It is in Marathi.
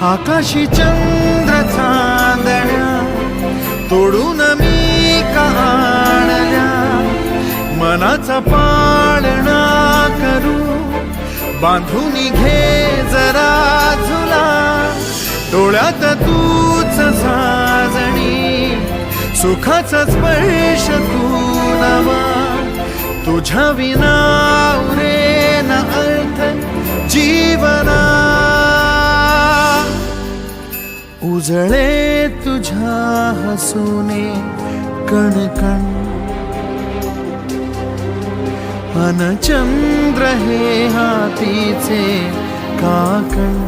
आकाशी चंद्र चांदण्या तोडून मी का आणल्या, मनाचा पाळणा करू बांधून घे जरा झुला, डोळ्यात तूच साजणी सुखाचा स्पर्श तू नवा, तुझ्या विना उरेन अर्थ जीवना, उजळे तुझ्या हसूने कणकण, अन चंद्र हे हातीचे काकण.